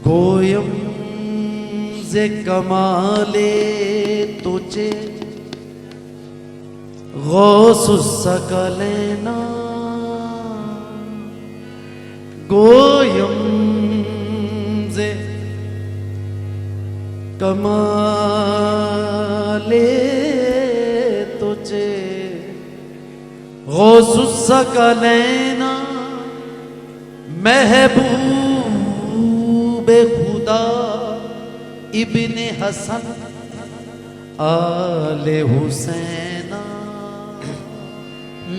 गोयम जे कमाले तुझे गौसुस सकलेना गोयम जे कमाले तुझे गौसुस सकलेना महबूब खुदा इब्ने हसन आले हुसैना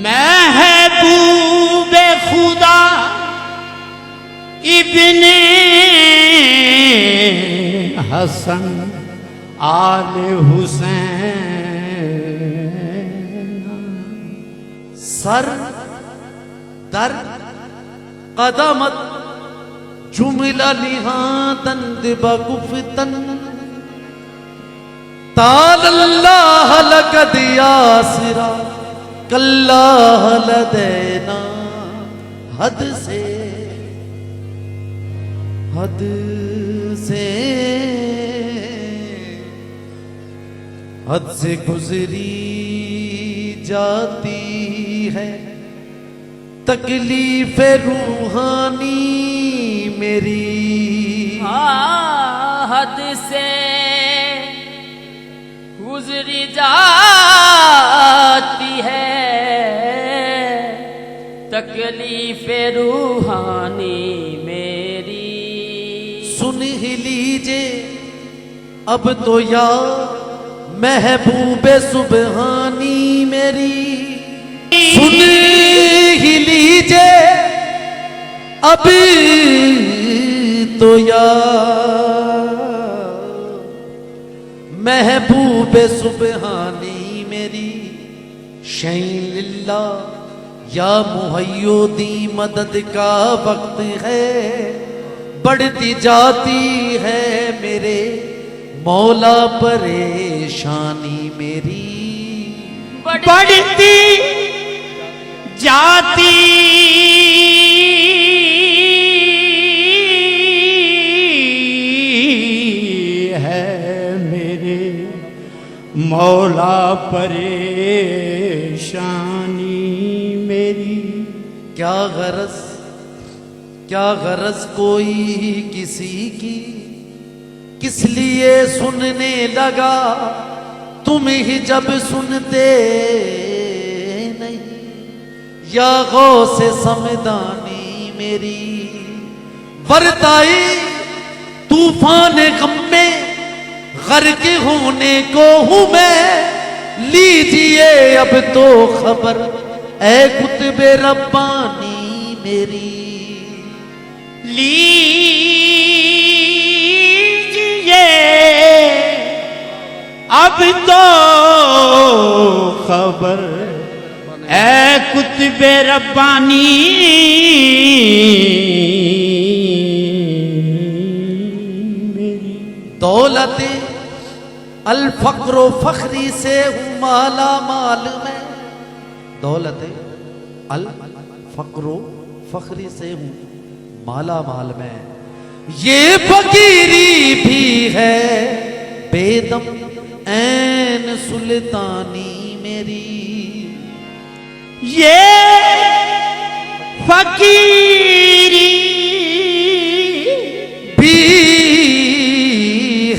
महबूब खुदा इब्ने हसन आले हुसैन सर दर कदमत जुमिला निहातन दिबकुफ्तन तालल्लाह लकद यासिरा कल्लाह लदैना हद से गुजरी जाती है तकलीफ रूहानी मेरी हद से गुजरी जाती है तकलीफ रूहानी मेरी। सुन ही लीजिए अब तो या महबूबे सुबहानी मेरी सुन ही लीजिए अभी तो या महबूबे सुबहानी मेरी शैन लिल्ला या मुहय्योदी मदद का वक्त है बढ़ती जाती है मेरे मौला परेशानी मेरी बढ़ती जाती है मेरे मौला परेशानी मेरी। क्या गरज कोई किसी की किस लिए सुनने लगा तुम ही जब सुनते नहीं या गौसे समदानी मेरी बरताई तूफान गम में गर्क होने को हूं मैं लीजिए अब तो खबर ऐ कुतबे रब्बानी मेरी लीजिए अब तो खबर ऐ कुतबे रब्बानी मेरी। दौलत अल फक्रो फखरी से हूँ माला माल में दौलत अल फक्रो फखरी से हूँ माला माल में ये फकीरी भी है बेदम ऐन सुल्तानी मेरी ये फकीरी भी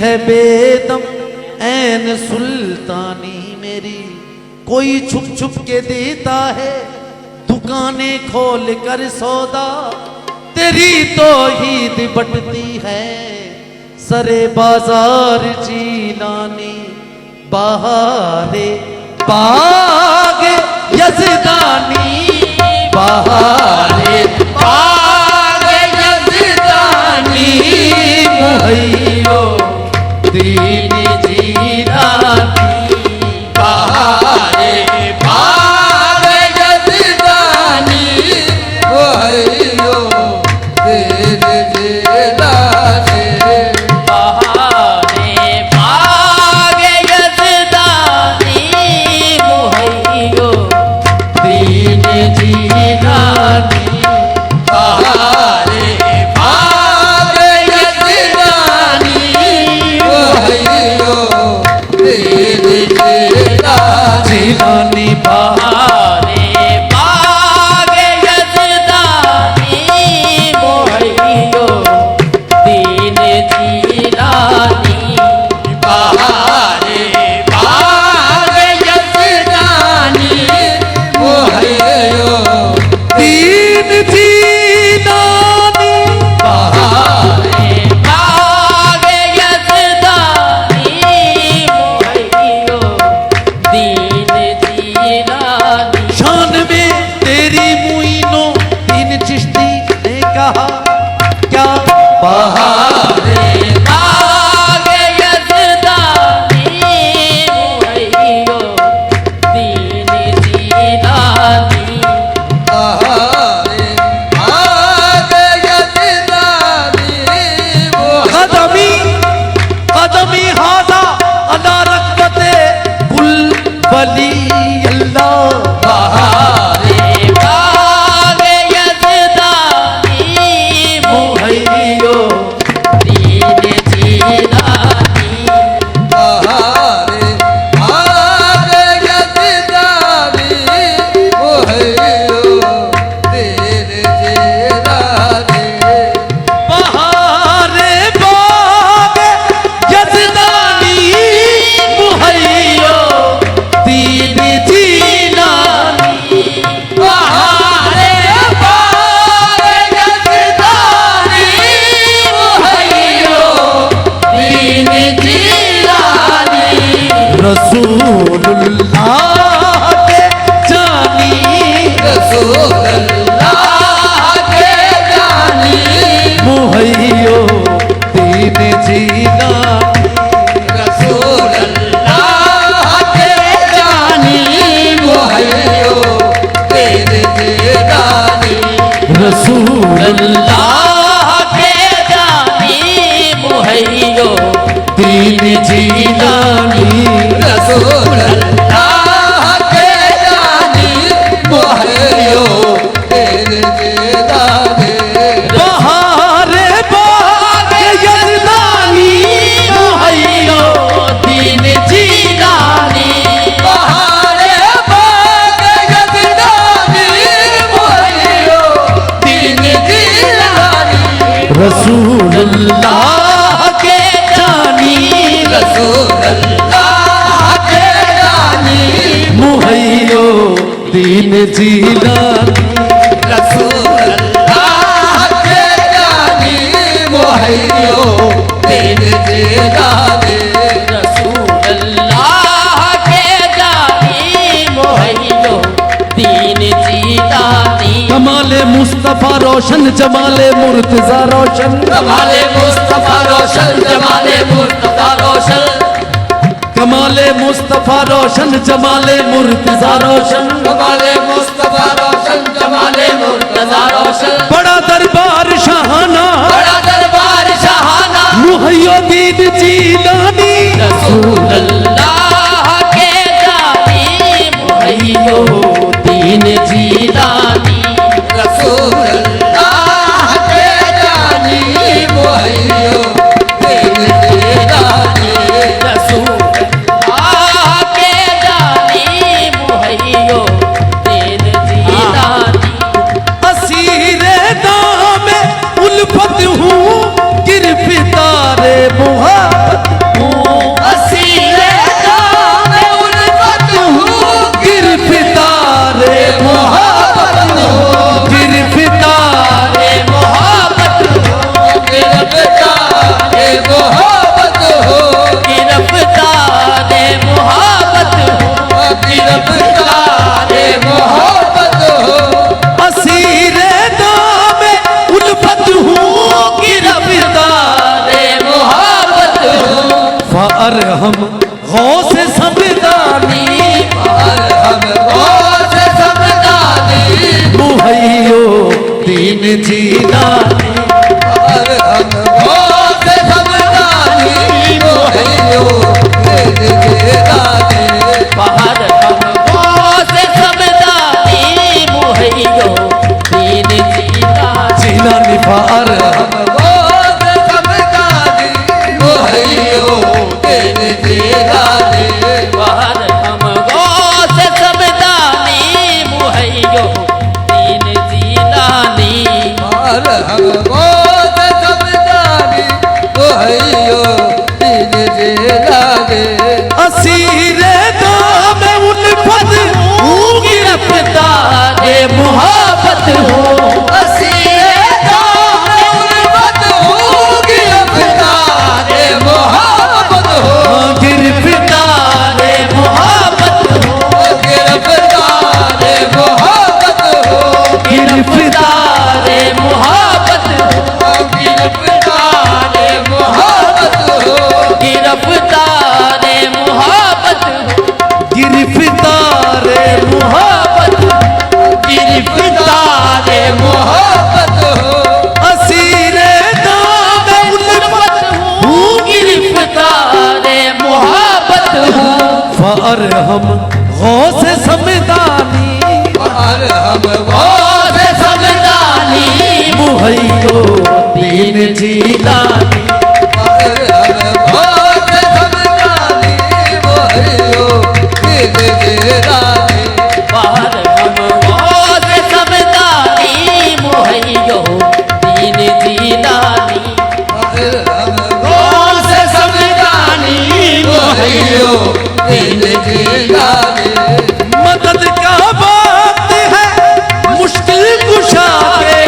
है बेदम ऐन सुल्तानी मेरी कोई छुप छुप के देता है दुकानें खोल कर सौदा तेरी तौहीद बटती है सरे बाजार जीलानी बहारे बाग यज़दानी बहारे बाग यज़दानी मुहैयो दीन जीलानी बहारे बाग यज़दानी मुहैयो दीन जीलानी बहारे बाग यज़दानी मुहैयो दीन जीलानी बहारे बागे यजदानी मुहैयो दीन जीलानी बहारे आगे यजदानी कदमी कदमी हादा अला रकबते कुल वली अल्लाह बहारे बागे यजदानी मुहैयो दीन जीलानी बहारे आगे यजदानी मुहैयो तेरे जेरानी बहारे बागे यजदानी मुहैयो दीन जीलानी बहारे बागे यजदानी मुहैयो दीन जीलानी रसूलुल्लाह के जानी रसूल अल्लाह के जानी मुहैयो दीन जीलानी रसूल अल्लाह के जानी मुहैयो तेरे जेरानी रसूलुल्लाह के जानी मुहैयो दीन जीलानी रसूल अल्लाह के जानी मुहैयो तेरे जेरानी बहारे बागे यजदानी मुहैयो दीन जीलानी बहारे बागे यजदानी मुहैयो दीन जीलानी रसूलुल्लाह के जानी रसूल अल्लाह के जानी मुहैयो दीन जीलानी रसूल अल्लाह के जानी मुहैयो तेरे जेरानी रसूल अल्लाह के जानी मुहैयो दीन जीलानी कमाले मुस्तफा रोशन जमाले मुर्तजा रोशन कमाले मुस्तफा रोशन जमाले मुस्तफा रोशन कमाले मुस्तफा रोशन जमाले मुर्तजा रोशन कमाले मुस्तफा रोशन जमाले मुर्तजा रोशन बड़ा दरबार शाहाना बड़ा दरबार शाहाना मुहैयो दीन जीलानी रसूल अल्लाह के जानी मुहैयो दीन जीलानी रसूल अल्लाह के जानी मुहैयो तेरे जेरानी रसूल अल्लाह के जानी मुहैयो दीन जीलानी असीरे नाम उल्फत हूँ गिरफ्तारे मुहब्बत असीरे नाम उल्फत हूँ गिरफ्तारे मोहब्बत हूँ गिरफ्तारे मोहब्बत गिरफ्तारे मोहब्बत हो गिरफ्तारे मोहब्बत गिरफ्तारे मोहब्बत हो असीरे नाम उल्फत हूँ गिरफ्तारे मोहब्बत फार हम गौस समदानी और हम गौस समदानी मुहैयो दीन जीलानी और हम गौस समदानी मुहैयो तेरे जेरानी बाहर हम से समदानी मुहैयो दीन जीलानी जीलानी फार हम गौस समदानी मुहैयो तेरे जेरानी बाहर हम से समदानी मुहैयो दीन जीलानी और हम बाहर हम गौस समदानी बाहर हम गौस समदानी मुहैयो दीन जीलानी बाहर हम गौस समदानी मुहैयो दीन जीलानी बाहर हम गौस समदानी मुहैयो दीन जीलानी बाहर हम गौस समदानी मुहैयो दीन जीलानी मदद का वक्त है मुश्किल कुशा के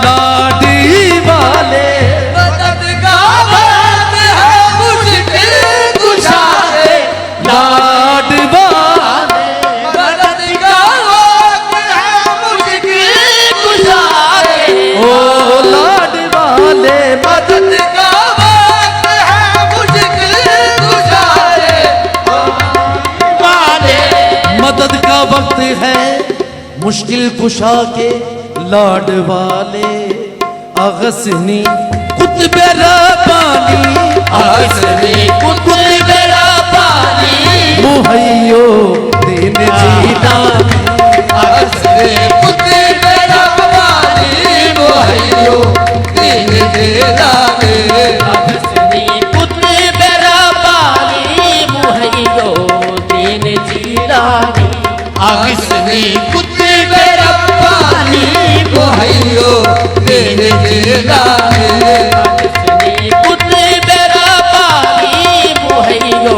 लाडी वाले मदद का वक्त है मुश्किल कुशा के लाड वाले मदद का वक्त है मुश्किल कुशा के ओ लाड वाले मदद का वक्त है मुश्किल कुशा के वाले मदद का वक्त है मुश्किल कुशा के लाड वाले अगसनी कुतुब रब्बानी आसनी कुतुब रब्बानी मुहैयो दीन जीलानी असरे पुते रब्बानी मुहैयो दीन जीलानी आसनी कुतुब रब्बानी मुहैयो दीन जीलानी असरे पुते रब्बानी मुहैयो दीन जीलानी आसनी कुतुब रब्बानी मुहैयो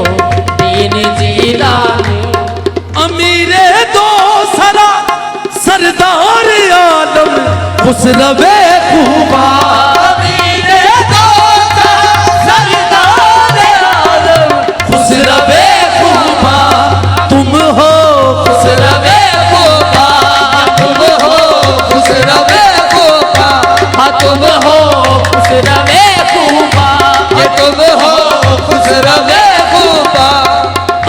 दीन जीलानी अमीरे दो सरा सरदार आलम खुसरवे खूबा अमीरे दोस्त सरदार आलम खुसरवे खूबा तुम हो खुसरवे खूबा तुम हो खुसरवे खूबा तुम हो खुसरवे खूबा ये तुम हो खुसरवे खूबा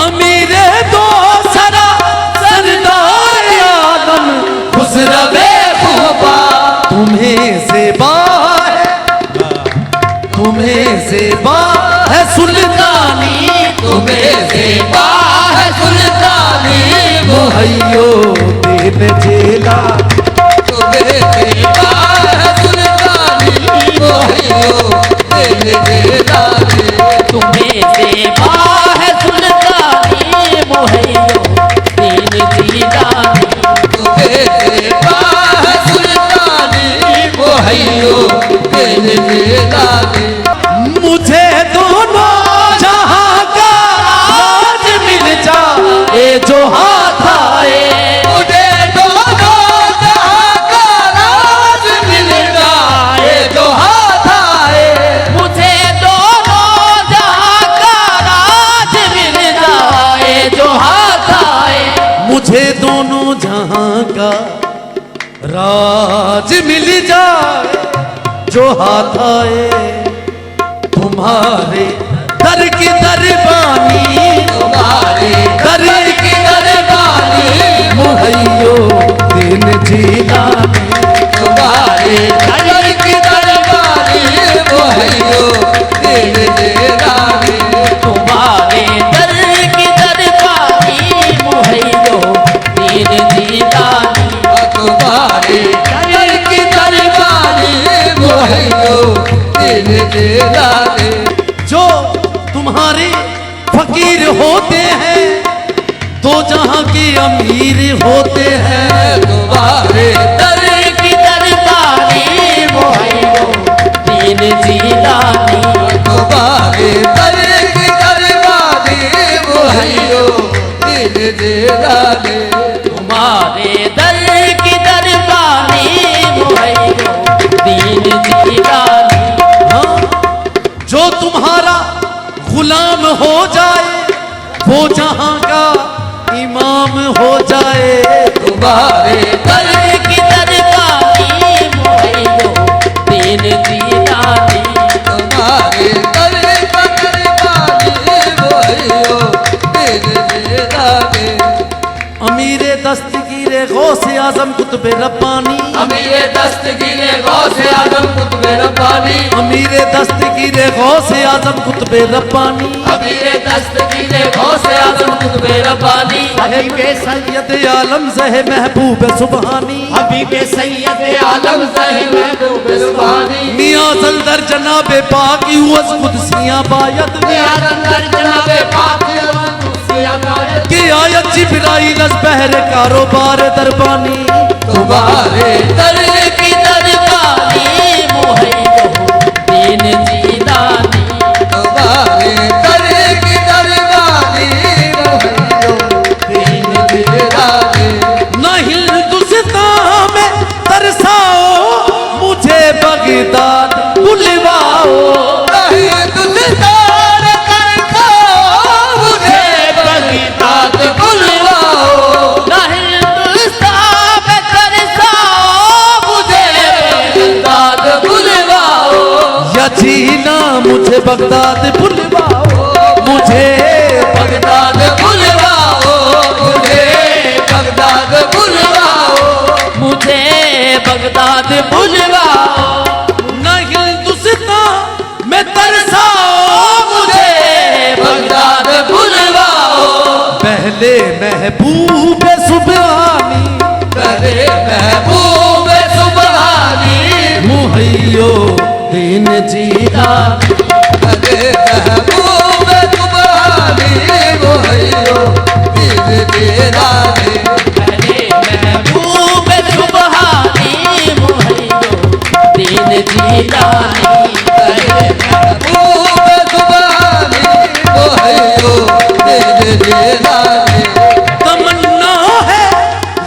अमीरे दो सरा सरदार आलम खुसरवे खूबा तुम्हें ज़ेबा है सुल्तानी तुम्हें ज़ेबा है सुल्तानी मुहैयो दीन जीलानी तुम्हें ज़ेबा है सुल्तानी मुहैयो दीन जीलानी तुम्हें सेवा है सुल्तानी मुहैयो दीन जीलानी तुम्हें ज़ेबा है सुल्तानी मुहैयो दीन जीलानी मुझे दोनों जहां का राज मिल जाए जो हाथ आए मुझे दोनों जहां का राज मिल जाए जो हाथ आए मुझे दोनों जहां का राज मिल जाए जो हाथ आए मुझे दोनों जहां का राज मिल जाए जो हाथ आए तुम्हारे दर की दरबानी तुम्हारे दर की दरबानी मुहैयो दीन जीलानी तुम्हारे घर की दरबानी मुहैयो दीन जीलानी तुम्हारे दर की दरबानी मुहैयो दीन जीलानी तुम्हारे घर की दरबानी मुहैयो दीन जीलानी जो तुम्हारे फकीर होते हैं दो जहां के अमीर होते हैं तुम्हारे दर की दरबानी मुहैयो दीन जीलानी तुम्हारे घर की दरबानी मुहैयो दीन जीलानी तुम्हारे दर की दरबानी मुहैयो दीन जीलानी हाँ? जो तुम्हारा गुलाम हो जाए वो जहां का इमाम हो जाए तुम्हारे दर की दरबानी मुहैयो दीन जीलानी तुम्हारे घर की दरबानी मुहैयो दीन जीलानी अमीरे दस्तगीर गौसे आजम कुतुब रब्बानी अमीर दस्तगीर गौसे आजम कुतुब रब्बानी अमीरे दस्तगीर गौसे आजम कुतबे रब्बानी अमीरे दस्तगीर गौसे आजम कुतबे रब्बानी हबीबे सैयद आलम ज़हे महबूब सुबहानी हबीबे सैयद आलम ज़हे महबूब सुबहानी मियां जल्दर जनाबे पाक युवस कुदसियां बायत मियां जल्दर जनाबे पाक कि आयत जिब्राइल अस बहरे कारोबार दरबानी तुम्हारे दर की दरबानी मुहैयो दीन जीलानी तुम्हारे दर की दरबानी मुहैयो दीन जीलानी न हिंदुस्तान में तरसाओ मुझे बगदाद बुलवाओ नहीं तुझदार करखाओ मुझे बगदाद बुलवाओ नहीं हिंदुस्तान में तरसाओ मुझे बगदाद बुलवाओ या जीना मुझे बगदाद बुलवाओ मुझे बगदाद बुलवाओ मुझे बगदाद बुलवाओ मुझे बगदाद बुलवाओ न हिंदुस्तान में तरसाओ मुझे बगदाद बुलवाओ पहले महबूब सुबहानी करे महबूब सुबहानी मुहैयो दीन जीलानी करे महबूब सुबहानी मुहैयो दीन जीलानी पहले महबूब सुबहानी मुहैयो दीन जीलानी करे महबूब सुबहानी मुहैयो दीन जीलानी तमन्ना है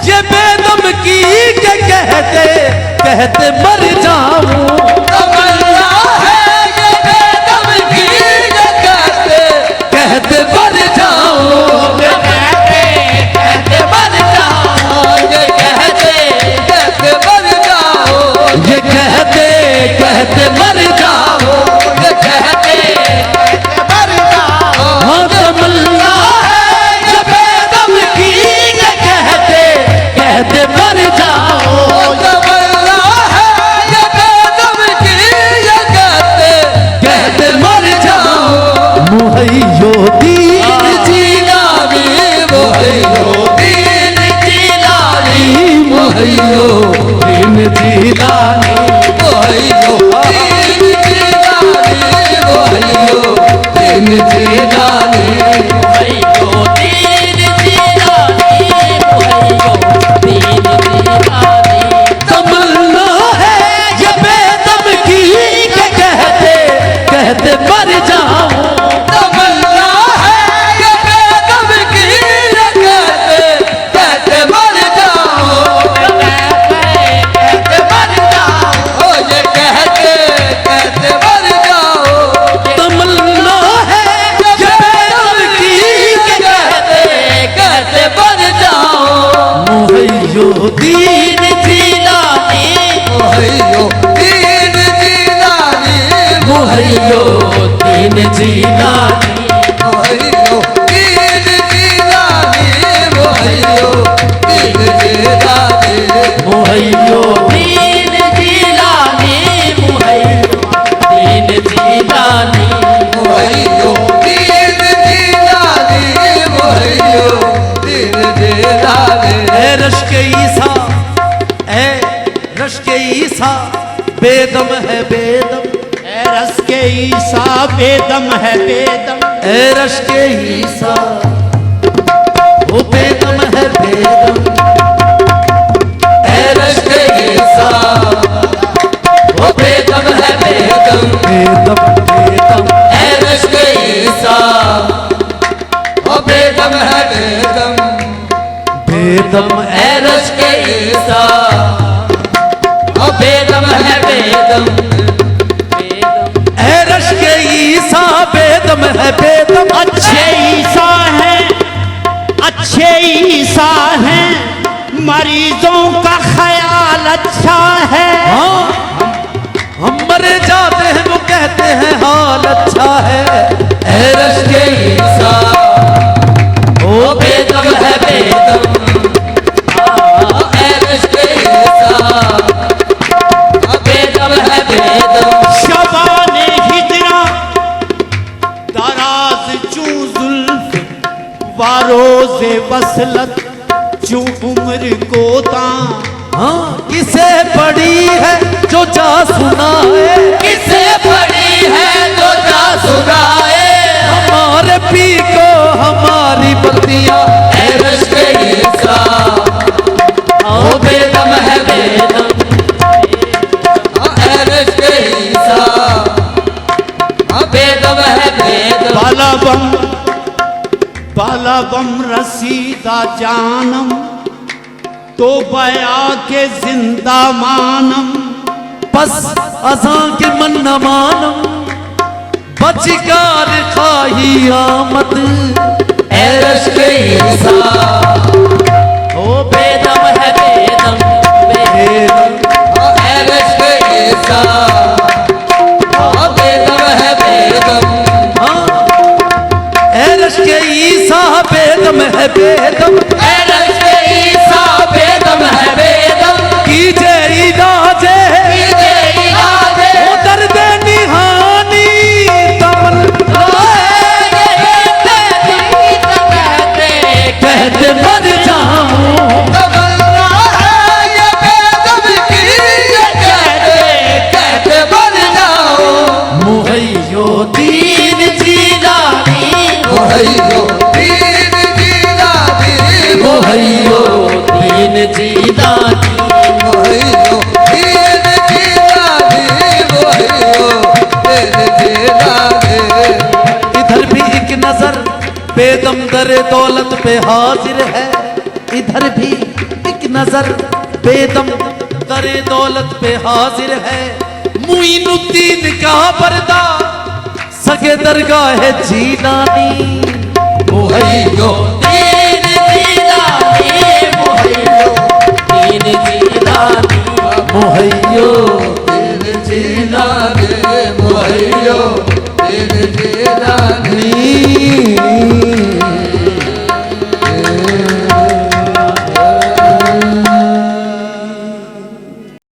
ये बेदम की के कहते कहते मर जाऊं तमन्ना है ये बेदम की ये कहते मर जाऊं कहते मर जाओ ये कहते मर जाओ ये कहते मर जाओ ये कहते मर जाओ हाँ तमन्ना है ये बेदम की के कहते मर जाओ तमन्ना है ये बेदम की ये कहते मर जाओ मुहैयो दीन जीलानी मुहैयो दीन जीलानी मुहैयो दीन जीलानी मुहैयो दीन जीलानी मुहैयो दीन जीलानी मुहैयो दीन जीलानी मुहैयो दीन जीलानी तमन्ना है ये बेदम की के कहते मर जाऊं तमन्ना है ये बेदम की ये कहते मर जाओ कहते मर जाओ ओ ये कहते मर जाओ तमन्ना है ये बेदम की के कहते मर जाओ मुहैयो दीन दीन जीलानी मुहैयो दीन जीलानी मुहैयो दीन जीलानी मुहैयो दीन जीलानी मुहैयो दीन जीलानी मुहैयो दीन जीलानी मुहैयो दीन जीलानी मुहैयो दीन जीलानी मुहैयो दीन जीलानी ए रश्के ईसा ए रश्के ईसा बेदम है बेदम रस के ईसा बेदम है बेदम ए रश्के ईसा वो बेदम है बेदम ए रश्क ईसा वो बेदम है बेदम बेदम बेदम ए रश्क ईसा वो बेदम है बेदम बेदम ए रश्क ईसा वो बेदम है बेदम ए रश्के ईसा बेदम है बेदम अच्छे ईसा हैं अच्छे ईसा हैं मरीजों का ख्याल अच्छा है हाँ हम मरे जाते हैं वो कहते हैं हाल अच्छा है ए रश्क ईसा वो बेदम है बेदम ए रश्क ईसा वो बेदम है बेदम रोजे वसलत जो उम्र को दां हाँ किसे पड़ी है जो जा सुनाए, किसे पड़ी है जो जा सुनाए, हमारे पी को हमारी बत्तियां ऐ रश्क ईसा ओ बेदम है बेदम, ऐ रश्क ईसा बेदम है बेदम। बालाबम रसीदा जानम तो बया के जिंदा मानम, बस अजा के मन न मानम बचकार खाही आमद, ऐ रश्क ईसा ओ बेदम है बेदम बेदम, ऐ रश्क ईसा ओ बेदम है बेदम। एरश के ईसा बेदम है बेदम, ऐ रश्क ईसा बेदम है बेदम, कीजे इलाजे कीजे इलाजे ओ दर्द निहानी तमन्ना कहते मर जाऊं, तमन्ना है ये बेदम की, ये कहते बन जाओ। मुहैयो दीन जीलानी, मुहैयो दीन जीलानी, मुहैयो दीन जीलानी, मुहैयो दीन जीलानी, मुहैयो दीन जीलानी। इधर भी एक नजर बेदम दर दौलत पे हाजिर है, इधर भी एक नजर बेदम दर दौलत पे हाजिर है, मुइनुद्दीन का पर्दा सगे दरगाह जीलानी, मुहैयो दीन जीलानी, मुहैयो दीन जीलानी, मुहैया